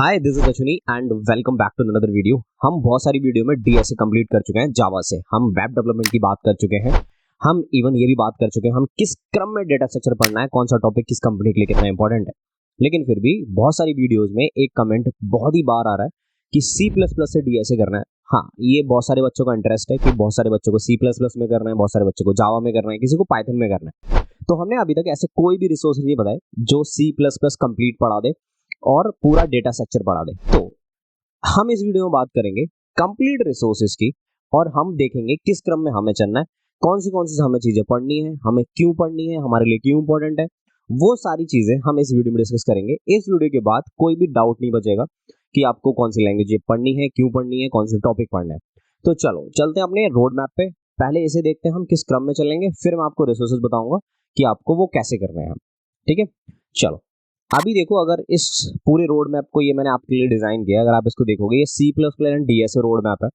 Hi this is Ashwini and welcome back to another video. हम बहुत सारी वीडियो में डीएसए कंप्लीट कर चुके हैं जावा से, हम वेब डेवलपमेंट की बात कर चुके हैं, हम इवन ये भी बात कर चुके हैं हम किस क्रम में डेटा स्ट्रक्चर पढ़ना है, कौन सा टॉपिक किस कंपनी के लिए कितना इंपॉर्टेंट है। लेकिन फिर भी बहुत सारी वीडियोज में एक कमेंट बहुत ही बार आ रहा है कि C++ से डीएसए करना है। हाँ, ये बहुत सारे बच्चों का इंटरेस्ट है कि बहुत सारे बच्चों को C++ में करना है, बहुत सारे बच्चों को जावा में करना है, किसी को पाइथन में करना है। तो हमने अभी तक ऐसे कोई भी रिसोर्स नहीं बताए जो C++ कंप्लीट पढ़ा दे और पूरा डेटा स्ट्रक्चर पढ़ा दे। तो हम इस वीडियो में बात करेंगे कंप्लीट रिसोर्सेज की और हम देखेंगे किस क्रम में हमें चलना है, कौन सी हमें चीजें पढ़नी है, हमें क्यों पढ़नी है, हमारे लिए क्यों इंपॉर्टेंट है, वो सारी चीजें हम इस वीडियो में डिस्कस करेंगे। इस वीडियो के बाद कोई भी डाउट नहीं बचेगा कि आपको कौन सी लैंग्वेज पढ़नी है, क्यों पढ़नी है, कौन से टॉपिक पढ़ना है। तो चलो चलते हैं अपने रोड मैप पे। पहले इसे देखते हैं हम किस क्रम में चलेंगे, फिर मैं आपको रिसोर्सेज बताऊंगा कि आपको वो कैसे करने हैं। ठीक है, चलो अभी देखो, अगर इस पूरे रोड मैप को ये मैंने आपके लिए डिजाइन किया, अगर आप इसको देखोगे ये C++ and DSA road map है।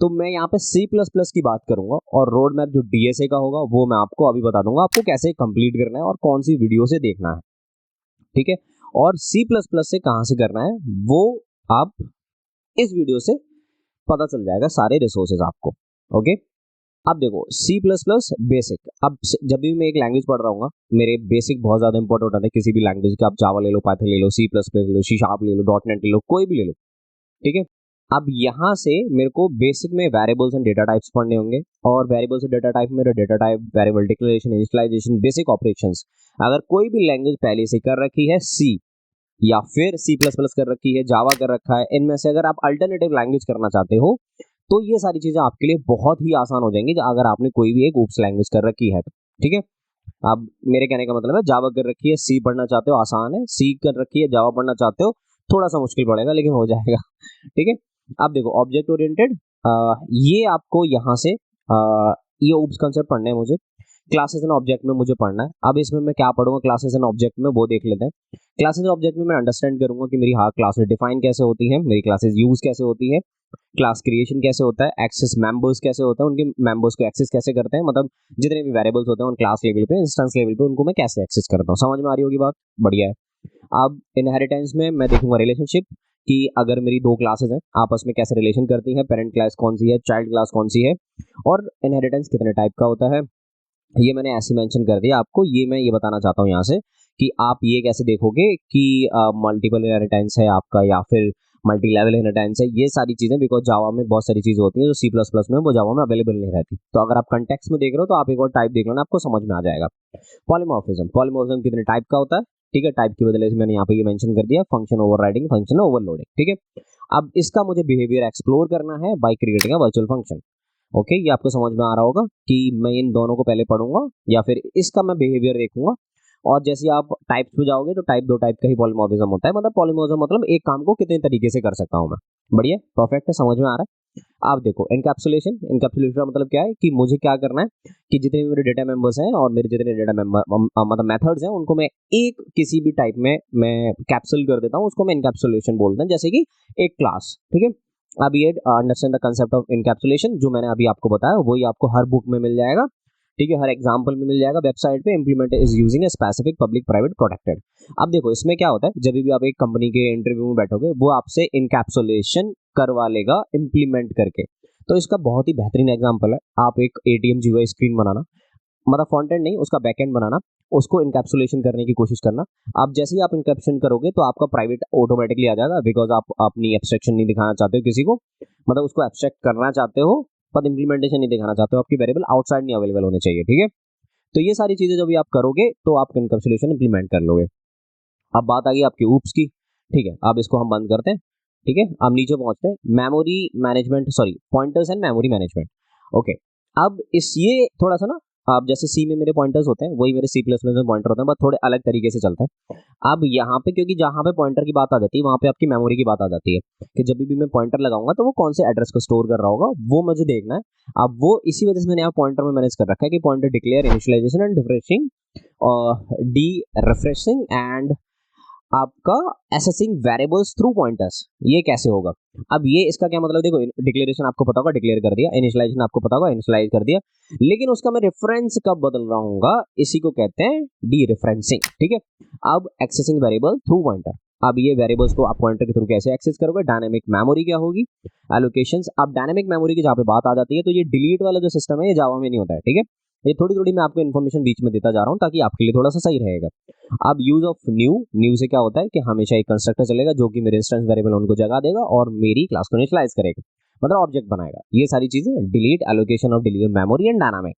तो मैं यहाँ पे C++ की बात करूंगा और रोड मैप जो डीएसए का होगा वो मैं आपको अभी बता दूंगा आपको कैसे कंप्लीट करना है और कौन सी वीडियो से देखना है। ठीक है, और C++ से कहाँ से करना है वो आप इस वीडियो से पता चल जाएगा, सारे रिसोर्सेज आपको। ओके, अब देखो C++ बेसिक। अब जब भी मैं एक लैंग्वेज पढ़ रहा हूँ, मेरे बेसिक बहुत ज्यादा इंपॉर्टेंट होता है किसी भी लैंग्वेज के। आप जावा ले लो, पाइथन ले लो, C++ ले लो, C# ले लो, .NET ले लो, कोई भी ले लो। ठीक है, अब यहाँ से मेरे को बेसिक में वेरिएबल्स एंड डेटा टाइप्स पढ़ने होंगे और वेरिएबल्स एंड डेटा टाइप में data type, variable declaration, initialisation, basic operations. अगर कोई भी लैंग्वेज पहले से कर रखी है C या फिर C++ कर रखी है, जावा कर रखा है, इनमें से अगर आप अल्टरनेटिव लैंग्वेज करना चाहते हो तो ये सारी चीजें आपके लिए बहुत ही आसान हो जाएंगी अगर आपने कोई भी एक ऊप्स लैंग्वेज कर रखी है तो। ठीक है, अब मेरे कहने का मतलब है जावा कर रखी है, C पढ़ना चाहते हो आसान है, C कर रखी है, जावा पढ़ना चाहते हो थोड़ा सा मुश्किल पड़ेगा लेकिन हो जाएगा। ठीक है, अब देखो ऑब्जेक्ट ओरिएंटेड, ये आपको यहाँ से ये ऊप्स कंसेप्ट पढ़ने हैं मुझे। क्लासेस एंड ऑब्जेक्ट में मुझे पढ़ना है। अब इसमें मैं क्या पढ़ूंगा क्लासेस एंड ऑब्जेक्ट में, वो देख लेते हैं। क्लासेस एंड ऑब्जेक्ट में मैं अंडरस्टैंड करूंगा कि मेरी क्लासेस डिफाइन कैसे होती है, मेरी क्लासेस यूज कैसे होती है, क्लास क्रिएशन कैसे होता है, एक्सेस मेंबर्स कैसे होता है, उनके मेंबर्स को एक्सेस कैसे करते हैं, मतलब जितने भी वेरिएबल्स होते हैं उन क्लास लेवल पे, इंस्टेंस लेवल पे उनको मैं कैसे एक्सेस करता हूँ। समझ में आ रही होगी बात, बढ़िया है। अब इनहेरिटेंस में मैं देखूंगा रिलेशनशिप कि अगर मेरी दो क्लासेस हैं आपस में कैसे रिलेशन करती है, पेरेंट क्लास कौन सी है, चाइल्ड क्लास कौन सी है, और इनहेरिटेंस कितने टाइप का होता है, ये मैंने ऐसे मेंशन कर दिया आपको। ये मैं ये बताना चाहता हूँ यहाँ से कि आप ये कैसे देखोगे कि मल्टीपल इनहेरिटेंस है आपका या फिर मल्टी लेवल इनहेरिटेंस है, ये सारी चीजें। बिकॉज जावा में बहुत सारी चीजें होती हैं जो C++ में वो जावा में अवेलेबल नहीं रहती। तो अगर आप कंटेक्स्ट में देख रहे हो तो आप एक और टाइप देख लो ना, आपको समझ में आ जाएगा। पॉलीमॉर्फिज्म, पॉलीमॉर्फिज्म कितने टाइप का होता है। ठीक है, टाइप की बदले से मैंने यहाँ पे ये मेंशन कर दिया, फंक्शन ओवरराइडिंग, फंक्शन ओवरलोडिंग। ठीक है, अब इसका मुझे बिहेवियर एक्सप्लोर करना है by creating a virtual function. Okay, ये आपको समझ में आ रहा होगा कि मैं इन दोनों को पहले पढ़ूंगा या फिर इसका मैं बिहेवियर देखूंगा। और जैसे आप टाइप्स पे जाओगे तो टाइप दो टाइप का ही पॉलीमॉर्फिज्म होता है, मतलब पॉलीमॉर्फिज्म मतलब एक काम को कितने तरीके से कर सकता हूं मैं। बढ़िया, परफेक्ट है, समझ में आ रहा है। आप देखो एनकैप्सुलेशन, एनकैप्सुलेशन का मतलब क्या है कि मुझे क्या करना है कि जितने भी मेरे डेटा मेंबर्स हैं और मेरे जितने डेटा मेंबर मतलब मेथड्स हैं उनको मैं एक किसी भी टाइप में मैं कैप्सूल कर देता हूं, उसको मैं एनकैप्सुलेशन बोलते हैं, जैसे कि एक क्लास। ठीक है, अब ये understand the concept of encapsulation जो मैंने अभी आपको बताया वही आपको हर बुक में मिल जाएगा। ठीक है, हर एग्जांपल में मिल जाएगा वेबसाइट पे। Implement is using a specific public private protected. अब देखो इसमें क्या होता है, जब भी आप एक कंपनी के इंटरव्यू में बैठोगे वो आपसे इनकैप्सुलेशन करवा लेगा इम्प्लीमेंट करके। तो इसका बहुत ही बेहतरीन एग्जांपल है, आप एक ATM GUI स्क्रीन बनाना, मतलब फ्रंट एंड नहीं उसका बैक एंड बनाना, उसको इनकैप्सुलेशन करने की कोशिश करना। आप जैसे ही आप इनकैप्सुलेशन करोगे तो आपका प्राइवेट ऑटोमेटिकली आ जाएगा, बिकॉज आप अपनी एब्स्ट्रैक्शन नहीं दिखाना चाहते हो किसी को, मतलब उसको एब्स्ट्रैक्ट करना चाहते हो पर इंप्लीमेंटेशन नहीं दिखाना चाहते हो, आपकी वेरिएबल आउटसाइड नहीं अवेलेबल होने चाहिए। ठीक है, तो ये सारी चीजें जब भी आप करोगे तो आप इनकैप्सुलेशन इंप्लीमेंट कर लोगे। अब बात आ गई आपकी ऊप्स की। ठीक है, अब इसको हम बंद करते हैं। ठीक है, अब नीचे पहुंचते हैं, memory management, sorry pointers and memory management. Okay, अब इस ये थोड़ा सा ना, अब जैसे C में मेरे पॉइंटर्स होते हैं वही मेरे C++ में पॉइंटर होते हैं, बस थोड़े अलग तरीके से चलते हैं। अब यहाँ पे क्योंकि जहाँ पे पॉइंटर की बात आ जाती है वहां पे आपकी मेमोरी की बात आ जाती है कि जब भी मैं पॉइंटर लगाऊंगा तो वो कौन से एड्रेस को स्टोर कर रहा होगा वो मुझे देखना है। अब वो इसी वजह से मैंने यहाँ पॉइंटर में मैनेज कर रखा है कि pointer declare, initialisation and referencing, dereferencing and आपका एसेसिंग वेरिएबल्स थ्रू पॉइंटर्स। ये कैसे होगा, अब ये इसका क्या मतलब, देखो डिक्लेरेशन आपको पता होगा, डिक्लेयर कर दिया, इनिशियलाइजेशन आपको पता होगा, इनिशियलाइज कर दिया, लेकिन उसका मैं रेफरेंस कब बदल रहा हूँ, इसी को कहते हैं डी रेफरेंसिंग। ठीक है, अब एक्सेसिंग वेरिएबल थ्रू पॉइंटर, अब ये वेरिएबल्स को आप पॉइंटर के थ्रू कैसे एक्सेस करोगे, डायनेमिक मेमोरी क्या होगी, एलोकेशंस। अब डायनेमिक मेमोरी की जहाँ पे बात आ जाती है तो ये डिलीट वाला जो सिस्टम है ये जावा में नहीं होता है, ठीक है। ये थोड़ी थोड़ी मैं आपको इन्फॉर्मेशन बीच में देता जा रहा हूँ ताकि आपके लिए थोड़ा सा सही रहेगा। अब यूज ऑफ न्यू से क्या होता है कि हमेशा एक कंस्ट्रक्टर चलेगा जो कि मेरे इंस्टेंस वेरिएबल उनको जगह देगा और मेरी क्लास को इनिशियलाइज करेगा, मतलब ऑब्जेक्ट बनाएगा। ये सारी चीजें delete, allocation of delete memory and dynamic,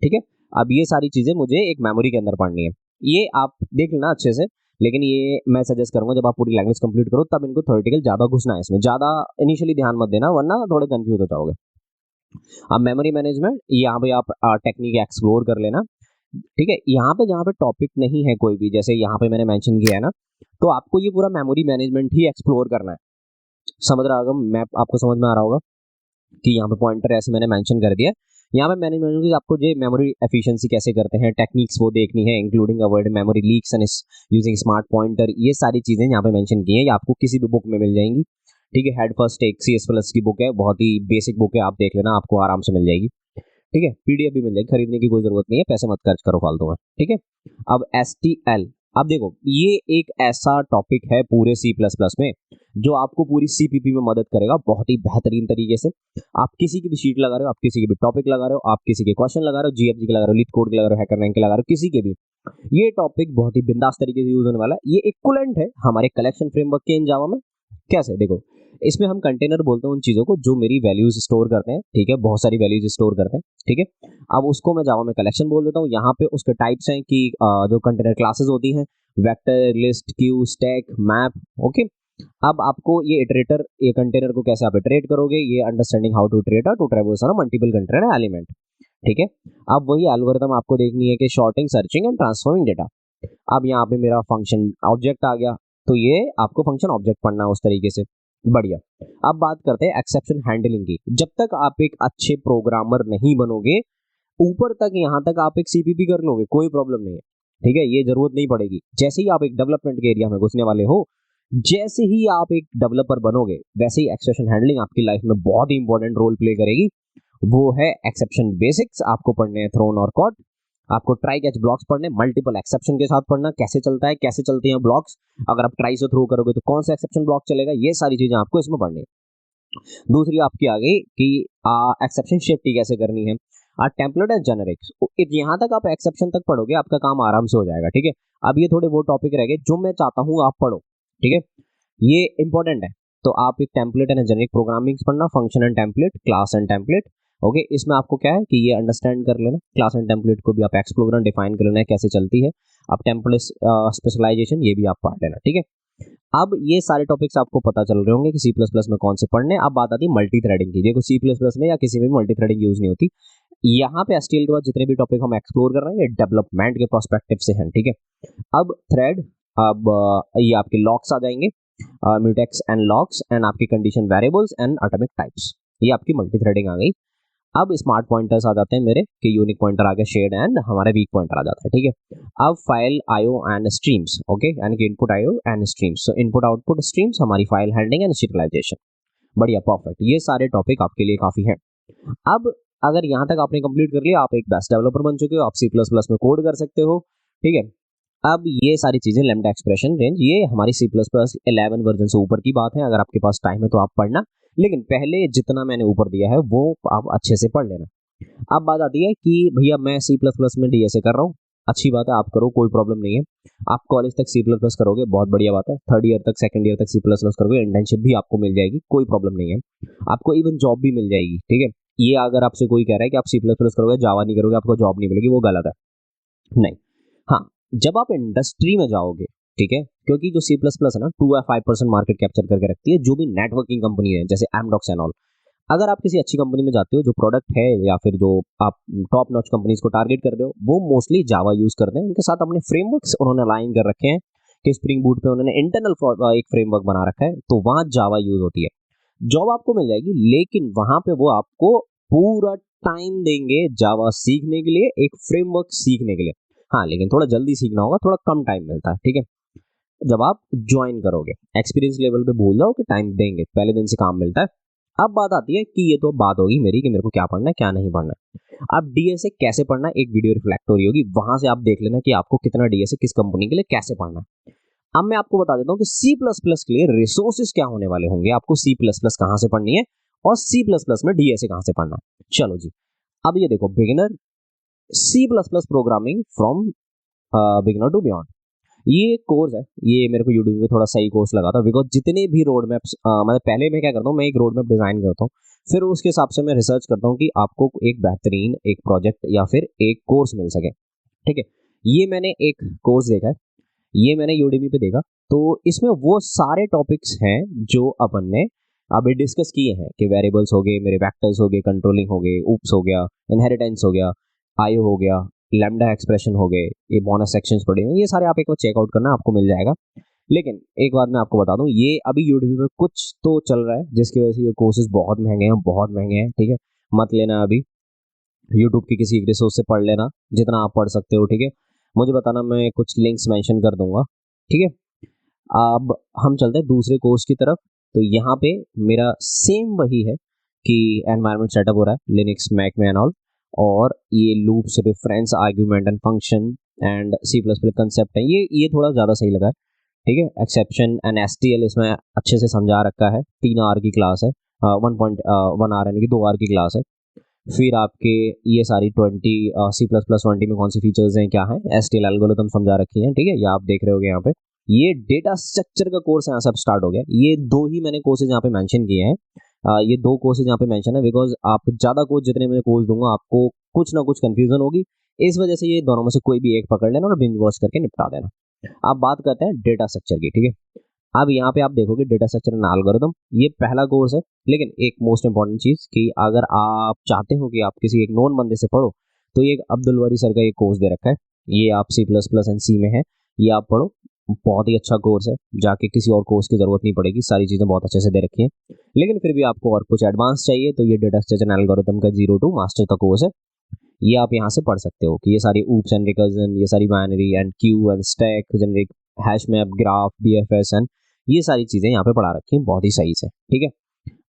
ठीक है। अब ये सारी चीजें मुझे एक मेमोरी के अंदर पढ़नी है, ये आप देख लेना अच्छे से। लेकिन ये मैं सजेस्ट करूंगा जब आप पूरी लैंग्वेज कंप्लीट करो तब इनको थ्योरेटिकल ज्यादा घुसना है इसमें, ज्यादा इनिशियली ध्यान मत देना वरना थोड़े कंफ्यूज हो जाओगे। अब मेमोरी मैनेजमेंट, यहाँ पे आप टेक्निक एक्सप्लोर कर लेना, ठीक है। यहाँ पे जहाँ पे टॉपिक नहीं है कोई भी, जैसे यहाँ पे मैंने मेंशन किया है ना, तो आपको ये पूरा मेमोरी मैनेजमेंट ही एक्सप्लोर करना है। समझ रहा होगा, मैप आपको समझ में आ रहा होगा कि यहाँ पे पॉइंटर ऐसे मैंने मेंशन कर दिया। यहाँ पे मैनेजमेंट की आपको जो मेमोरी एफिशिएंसी कैसे करते हैं, टेक्निक्स वो देखनी है, including avoid memory leaks and using smart pointer, ये सारी चीजें यहाँ पे मेंशन की हैं। ये आपको किसी भी बुक में मिल जाएंगी, ठीक है। हेड फर्स्ट एक CS+ की बुक है, बहुत ही बेसिक बुक है, आप देख लेना, आपको आराम से मिल जाएगी, ठीक है। PDF भी मिल जाएगी, खरीदने की कोई जरूरत नहीं है, पैसे मत खर्च करो फालतू में, ठीक है। अब STL, अब देखो ये एक ऐसा टॉपिक है पूरे C++ में जो आपको पूरी CPP में मदद करेगा बहुत ही बेहतरीन तरीके से। आप किसी की भी शीट लगा रहे हो, आप किसी के भी टॉपिक लगा रहे हो, आप किसी के क्वेश्चन लगा रहे हो, GFG के लगा रहे हो, लीड कोड के लगा रहे हो, हैकर रैंक के लगा रहे हो, किसी के भी, ये टॉपिक बहुत ही बिंदास तरीके से यूज होने वाला है। ये इक्विवेलेंट है हमारे कलेक्शन फ्रेमवर्क के इन जावा में। कैसे, देखो इसमें हम कंटेनर बोलते हैं उन चीजों को जो मेरी वैल्यूज स्टोर करते हैं, ठीक है, बहुत सारी वैल्यूज स्टोर करते हैं, ठीक है। अब उसको मैं जावा में कलेक्शन बोल देता हूँ। यहाँ पे उसके टाइप्स हैं कि जो कंटेनर क्लासेस होती हैं, vector, list, Q, stack, map, okay. अब आपको ये इटरेटर, ये कंटेनर को कैसे आप इटरेट करोगे, ये understanding how to iterate to traverse on multiple container element, ठीक है। अब वही एल्गोरिथम आपको देखनी है कि sorting, searching and transforming data. अब यहाँ पे मेरा फंक्शन ऑब्जेक्ट आ गया, तो ये आपको फंक्शन ऑब्जेक्ट पढ़ना है उस तरीके से, बढ़िया। अब बात करते हैं एक्सेप्शन हैंडलिंग की। जब तक आप एक अच्छे प्रोग्रामर नहीं बनोगे, ऊपर तक यहाँ तक आप एक CPP कर लोगे, कोई प्रॉब्लम नहीं है, ठीक है, ये जरूरत नहीं पड़ेगी। जैसे ही आप एक डेवलपमेंट के एरिया में घुसने वाले हो, जैसे ही आप एक डेवलपर बनोगे, वैसे ही एक्सेप्शन हैंडलिंग आपकी लाइफ में बहुत ही इंपॉर्टेंट रोल प्ले करेगी। वो है एक्सेप्शन बेसिक्स, आपको पढ़ने हैं थ्रोन और कॉट, आपको ट्राई कैच ब्लॉक्स पढ़ने, मल्टीपल एक्सेप्शन के साथ पढ़ना, कैसे चलता है, कैसे चलते हैं ब्लॉक्स, अगर आप ट्राई से थ्रो करोगे तो कौन सा एक्सेप्शन ब्लॉक चलेगा, ये सारी चीजें आपको इसमें पढ़नी है। दूसरी आपकी आ गई कि एक्सेप्शन शिफ्ट कैसे करनी है, टेम्पलेट एंड जेनेरिक्स। यहाँ तक आप एक्सेप्शन तक पढ़ोगे आपका काम आराम से हो जाएगा, ठीक है। अब ये थोड़े वो टॉपिक रह गए जो मैं चाहता हूँ आप पढ़ो, ठीक है, ये इंपॉर्टेंट है। तो आप एक टेम्पलेट एंड जेनेरिक प्रोग्रामिंग पढ़ना, function and template, class and template, okay. इसमें आपको क्या है कि ये अंडरस्टैंड कर लेना, क्लास एंड टेम्पलेट को भी आप एक्सप्लोर एंड डिफाइन कर लेना है कैसे चलती है। अब टेम्पलेट स्पेशलाइजेशन ये भी आप पढ़ लेना, ठीक है। अब ये सारे टॉपिक्स आपको पता चल रहे होंगे कि C++ में कौन से पढ़ने। अब बात आती है मल्टी थ्रेडिंग की। देखो C++ में या किसी में भी मल्टी थ्रेडिंग यूज नहीं होती। यहाँ पे STL के बाद जितने भी टॉपिक हम एक्सप्लोर कर रहे हैं ये डेवलपमेंट के प्रोस्पेक्टिव से हैं, ठीक है। अब थ्रेड, अब ये आपके लॉक्स आ जाएंगे, म्यूटेक्स एंड लॉक्स एंड आपकी condition variables and atomic types, ये आपकी मल्टी थ्रेडिंग आ गई। अब स्मार्ट पॉइंटर्स आ जाते हैं मेरे कि यूनिक पॉइंटर आ गया, शेड एंड हमारा वीक पॉइंटर आ जाता है, ठीक है। अब file IO and streams, okay, यानी कि input IO and streams. So input output streams, हमारी फाइल हैंडलिंग एंड सिरियलाइजेशन, बढ़िया, परफेक्ट। ये सारे टॉपिक आपके लिए काफी हैं। अब अगर यहाँ तक आपने कंप्लीट कर लिया, आप एक बेस्ट डेवलपर बन चुके हो, आप C++ में कोड कर सकते हो, ठीक है। अब ये सारी चीजें लैम्डा एक्सप्रेशन रेंज, ये हमारी C++ 11 वर्जन से ऊपर की बात है। अगर आपके पास टाइम है तो आप पढ़ना, लेकिन पहले जितना मैंने ऊपर दिया है वो आप अच्छे से पढ़ लेना। अब बात आती है कि भैया मैं C++ में DSA कर रहा हूँ, अच्छी बात है, आप करो, कोई प्रॉब्लम नहीं है। आप कॉलेज तक C++ करोगे, बहुत बढ़िया बात है। 3rd ईयर तक, 2nd ईयर तक C++ करोगे, इंटर्नशिप भी आपको मिल जाएगी, कोई प्रॉब्लम नहीं है। आपको इवन जॉब भी मिल जाएगी, ठीक है। ये अगर आपसे कोई कह रहा है कि आप C++ करोगे, जावा नहीं करोगे, आपको जॉब नहीं मिलेगी, वो गलत है, नहीं। हाँ, जब आप इंडस्ट्री में जाओगे, ठीक है, क्योंकि जो C++ है ना 2 या 5% मार्केट कैप्चर करके रखती है, जो भी नेटवर्किंग कंपनी है जैसे Amdocs एंड ऑल। अगर आप किसी अच्छी कंपनी में जाते हो, जो प्रोडक्ट है या फिर जो आप टॉप नॉच कंपनीज को टारगेट कर रहे हो, वो मोस्टली जावा यूज करते हैं। उनके साथ अपने फ्रेमवर्क्स उन्होंने अलाइन कर रखे हैं कि स्प्रिंग बूट पे उन्होंने इंटरनल एक फ्रेमवर्क बना रखा है, तो वहां जावा यूज होती है। जॉब आपको मिल जाएगी, लेकिन वहां पे वो आपको पूरा टाइम देंगे जावा सीखने के लिए, एक फ्रेमवर्क सीखने के लिए। हाँ, लेकिन थोड़ा जल्दी सीखना होगा, थोड़ा कम टाइम मिलता है, ठीक है। जब आप ज्वाइन करोगे, एक्सपीरियंस लेवल पे भूल जाओ कि टाइम देंगे, पहले दिन से काम मिलता है। अब बात आती है कि ये तो बात होगी मेरी कि मेरे को क्या पढ़ना है क्या नहीं पढ़ना है। अब DSA कैसे पढ़ना है, एक वीडियो रिफ्लेक्ट हो रही होगी, वहां से आप देख लेना कि आपको कितना DSA किस कंपनी के लिए कैसे पढ़ना है। अब मैं आपको बता देता हूँ कि सी प्लस प्लस के लिए रिसोर्सेज क्या होने वाले होंगे, आपको सी प्लस प्लस कहाँ से पढ़नी है और सी प्लस प्लस में डीएसए कहाँ से पढ़ना है। चलो जी, अब ये देखो, beginner C plus plus programming from beginner to beyond, ये कोर्स है। ये मेरे को यूट्यूब पे थोड़ा सही कोर्स लगा था, बिकॉज जितने भी रोड मैप्स मतलब पहले मैं क्या करता हूँ, मैं एक रोड मैप डिजाइन करता हूँ, फिर उसके हिसाब से मैं रिसर्च करता हूँ कि आपको एक बेहतरीन एक प्रोजेक्ट या फिर एक कोर्स मिल सके। ठीक है, ये मैंने एक कोर्स देखा है, ये मैंने यूडेमी पे देखा, तो इसमें वो सारे टॉपिक्स हैं जो अपन ने अभी डिस्कस किए हैं कि वेरिएबल्स हो गए, मेरे वेक्टर्स हो गए, कंट्रोलिंग हो गए, ऊप्स हो गया, इनहेरिटेंस हो गया, आईओ हो गया, लैम्डा एक्सप्रेशन हो गए, ये बोनस सेक्शंस पड़े हुए, ये सारे आप एक बार चेकआउट करना, आपको मिल जाएगा। लेकिन एक बात मैं आपको बता दूं, ये अभी यूट्यूब पे कुछ तो चल रहा है जिसकी वजह से ये कोर्सेज बहुत महंगे हैं, बहुत महंगे हैं। ठीक है, मत लेना अभी, यूट्यूब की किसी एक रिसोर्स से पढ़ लेना जितना आप पढ़ सकते हो। ठीक है, मुझे बताना, मैं कुछ लिंक्स मेंशन कर दूंगा। ठीक है, अब हम चलते हैं दूसरे कोर्स की तरफ। तो यहाँ पे मेरा सेम वही है कि एनवायरनमेंट सेटअप हो रहा है लिनक्स मैक में एंड ऑल, और ये loops, reference, argument and function and C plus plus concept है, ये थोड़ा ज़्यादा सही लगा है। ठीक है, एक्सेप्शन एंड एसटीएल इसमें अच्छे से समझा रखा है। 3 आवर की क्लास है, 1.1 आवर यानी कि 2 आवर की क्लास है। फिर आपके ये सारी 20 सी प्लस प्लस 20 में कौन सी फीचर्स हैं, क्या है, एसटीएल एल्गोरिथम समझा रखी है। ठीक है, ये आप देख रहे होगे यहाँ पे, ये डेटा स्ट्रक्चर का कोर्स यहाँ से अब स्टार्ट हो गया। ये 2 ही मैंने कोर्सेज यहाँ पे मेंशन किए हैं, ये 2 कोर्सेज यहाँ पे मेंशन है, बिकॉज आप ज़्यादा कोर्स जितने मैं कोर्स दूंगा आपको कुछ ना कुछ कंफ्यूजन होगी, इस वजह से ये दोनों में से कोई भी एक पकड़ लेना और बिंज वॉच करके निपटा देना। अब बात करते हैं डेटा स्ट्रक्चर की। ठीक है, अब यहाँ पे आप देखोगे डेटा स्ट्रक्चर एंड एल्गोरिथम, ये पहला कोर्स है। लेकिन एक मोस्ट इंपॉर्टेंट चीज़ कि अगर आप चाहते हो कि आप किसी एक नॉन बंदे से पढ़ो, तो ये अब्दुल वरी सर का एक कोर्स दे रखा है, ये आप सी प्लस प्लस एंड सी में है, ये आप पढ़ो, बहुत ही अच्छा कोर्स है, जाके किसी और कोर्स की जरूरत नहीं पड़ेगी, सारी चीज़ें बहुत अच्छे से दे रखी हैं। लेकिन फिर भी आपको और कुछ एडवांस चाहिए तो ये डेटा स्ट्रक्चर एंड एल्गोरिथम का 0 to मास्टर का कोर्स है, ये आप यहाँ से पढ़ सकते हो कि ये सारी ऊप्स एंड रिकर्जन, ये सारी binary and Q and stack, generic hash map, graph, BFS and ये सारी चीज़ें यहाँ पे पढ़ा रखी हैं बहुत ही सही से। ठीक है,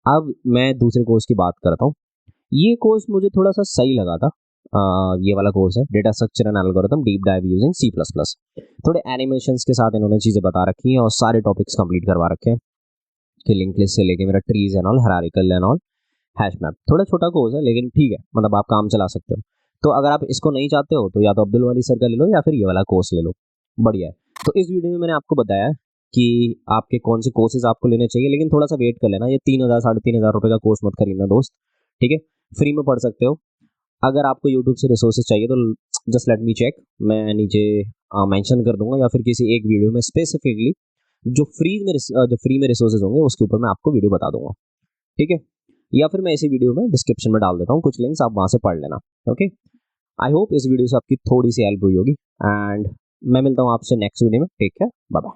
अब मैं दूसरे कोर्स की बात करता हूँ। ये कोर्स मुझे थोड़ा सा सही लगा था, ये वाला कोर्स है data structure and algorithm deep dive using C plus plus. थोड़े एनिमेशंस के साथ इन्होंने चीज़ें बता रखी हैं और सारे टॉपिक्स कंप्लीट करवा रखे हैं कि लिंक लिस्ट से लेके मेरा trees and all, hierarchical and all, hash map. थोड़ा छोटा कोर्स है लेकिन ठीक है, मतलब आप काम चला सकते हो। तो अगर आप इसको नहीं चाहते हो तो या तो अब्दुल वली सर का ले लो या फिर ये वाला कोर्स ले लो, बढ़िया है। तो इस वीडियो में मैंने आपको बताया कि आपके कौन से कोर्सेज आपको लेने चाहिए, लेकिन थोड़ा सा वेट कर लेना, ये 3,000 3,500 रुपये का कोर्स मत खरीदना दोस्त। ठीक है, फ्री में पढ़ सकते हो। अगर आपको यूट्यूब से रिसोर्सेज चाहिए तो जस्ट लेट मी चेक, मैं नीचे मेंशन कर दूंगा या फिर किसी एक वीडियो में स्पेसिफिकली जो फ्री में रिसोर्सेज होंगे उसके ऊपर मैं आपको वीडियो बता दूंगा। ठीक है, या फिर मैं इसी वीडियो में डिस्क्रिप्शन में डाल देता हूँ कुछ लिंक्स, आप वहाँ से पढ़ लेना। ओके, आई होप इस वीडियो से आपकी थोड़ी सी हेल्प हुई होगी एंड मैं मिलता हूँ आपसे नेक्स्ट वीडियो में। Take care, bye bye.